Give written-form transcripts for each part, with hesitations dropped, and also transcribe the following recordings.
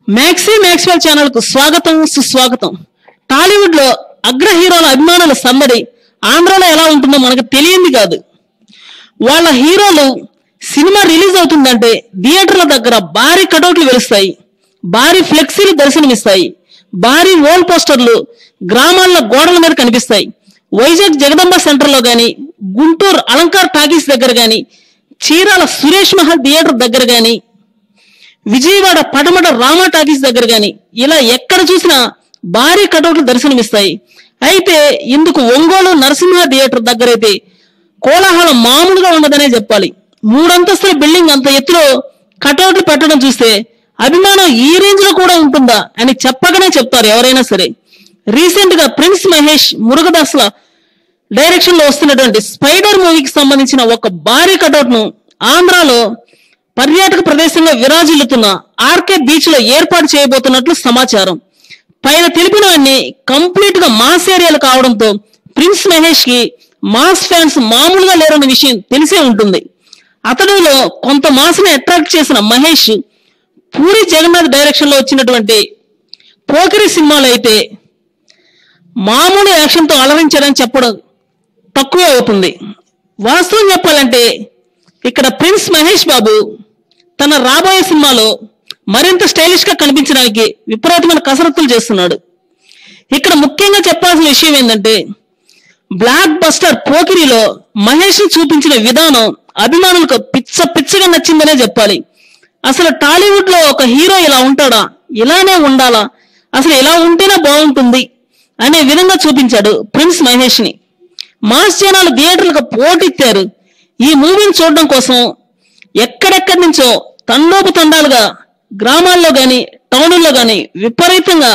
Maxwell channel కు స్వాగతం సుస్వాగతం. టాలీవుడ్ లో అగ్ర హీరోల అభిమానుల సందడి ఆంధ్రాలో ఎలా ఉంటుందో మనకు తెలియంది కాదు. వాళ్ళ హీరోలు సినిమా రిలీజ్ అవుతుందంటే థియేటర్ల దగ్గర భారీ కటౌట్లు వెలుస్తాయి, భారీ ఫ్లెక్సీలు దర్శనమిస్తాయి, భారీ వాల్ పోస్టర్లు గ్రామాల్లో గోడల మీద కనిపిస్తాయి. వైజాగ్ జగదంబ సెంటర్ లో గాని, గుంటూరు అలంకార్ టాకీస్ దగ్గర గాని, చీరాల సురేష్ మహల్ థియేటర్ దగ్గర గాని, విజయవాడ పటమట రామా టాకీస్ దగ్గర గాని ఇలా ఎక్కడ చూసినా భారీ కటౌట్లు దర్శనమిస్తాయి. అయితే ఇందుకు ఒంగోలు నరసింహ థియేటర్ దగ్గర అయితే కోలాహలం మామూలుగా ఉండదనే చెప్పాలి. 3 అంతస్తుల బిల్డింగ్ అంత ఎత్తులో కటౌట్లు పెట్టడం చూస్తే అభిమానం ఈ రేంజ్ లో కూడా ఉంటుందా అని చెప్పగానే చెప్తారు ఎవరైనా సరే. రీసెంట్ గా ప్రిన్స్ మహేష్ మురుగదాస్ల డైరెక్షన్ లో వస్తున్నటువంటి స్పైడర్ మూవీకి సంబంధించిన ఒక భారీ కటౌట్ ను ఆంధ్రాలో పర్యాటక ప్రదేశంగా విరాజిల్లుతున్న ఆర్కే బీచ్ లో ఏర్పాటు చేయబోతున్నట్లు సమాచారం. పైన తెలిపినవన్నీ కంప్లీట్ గా మాస్ ఏరియాలు కావడంతో ప్రిన్స్ మహేష్ కి మాస్ ఫ్యాన్స్ మామూలుగా లేరన్న విషయం తెలిసే ఉంటుంది. అతడిలో కొంత మాస్ ని అట్రాక్ట్ చేసిన మహేష్ పూరి జగన్నాథ్ డైరెక్షన్ లో వచ్చినటువంటి పోకిరి సినిమాలో అయితే మామూలు యాక్షన్ తో అలరించారని చెప్పడం తక్కువే అవుతుంది. వాస్తవం చెప్పాలంటే ఇక్కడ ప్రిన్స్ మహేష్ బాబు తన రాబోయే సినిమాలో మరింత స్టైలిష్ గా కనిపించడానికి విపరీతమైన కసరత్తులు చేస్తున్నాడు. ఇక్కడ ముఖ్యంగా చెప్పాల్సిన విషయం ఏంటంటే బ్లాక్ బస్టర్ పోకిరిలో మహేష్ ని చూపించిన విధానం అభిమానులకు పిచ్చగా నచ్చిందనే చెప్పాలి. అసలు టాలీవుడ్ లో ఒక హీరో ఇలా ఉంటాడా, ఇలానే ఉండాలా, అసలు ఇలా ఉంటేనే బాగుంటుంది అనే విధంగా చూపించాడు ప్రిన్స్ మహేష్ ని. మాస్ జనాలు థియేటర్లకు పోటెత్తారు ఈ మూవీని చూడడం కోసం. ఎక్కడెక్కడి నుంచో తండోపతండాలుగా గ్రామాల్లో గాని టౌన్లో గాని విపరీతంగా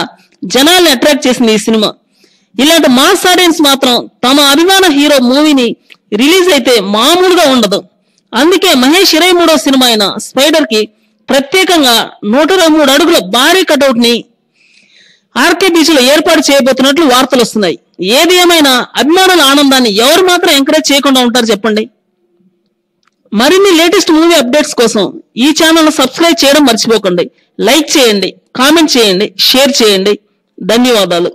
జనాల్ని అట్రాక్ట్ చేసింది ఈ సినిమా. ఇలాంటి మాస్ ఆడియన్స్ మాత్రం తమ అభిమాన హీరో మూవీని రిలీజ్ అయితే మామూలుగా ఉండదు. అందుకే మహేష్ 23వ సినిమా అయిన స్పైడర్ కి ప్రత్యేకంగా 123 అడుగుల భారీ కటౌట్ ని ఆర్కే బీచ్ లో ఏర్పాటు చేయబోతున్నట్లు వార్తలు వస్తున్నాయి. ఏది ఏమైనా అభిమానుల ఆనందాన్ని ఎవరు మాత్రం ఎంకరేజ్ చేయకుండా ఉంటారు చెప్పండి. మరిన్ని లేటెస్ట్ మూవీ అప్డేట్స్ కోసం ఈ ఛానల్ సబ్స్క్రైబ్ చేయడం మర్చిపోకండి. లైక్ చేయండి, కామెంట్ చేయండి, షేర్ చేయండి. ధన్యవాదాలు.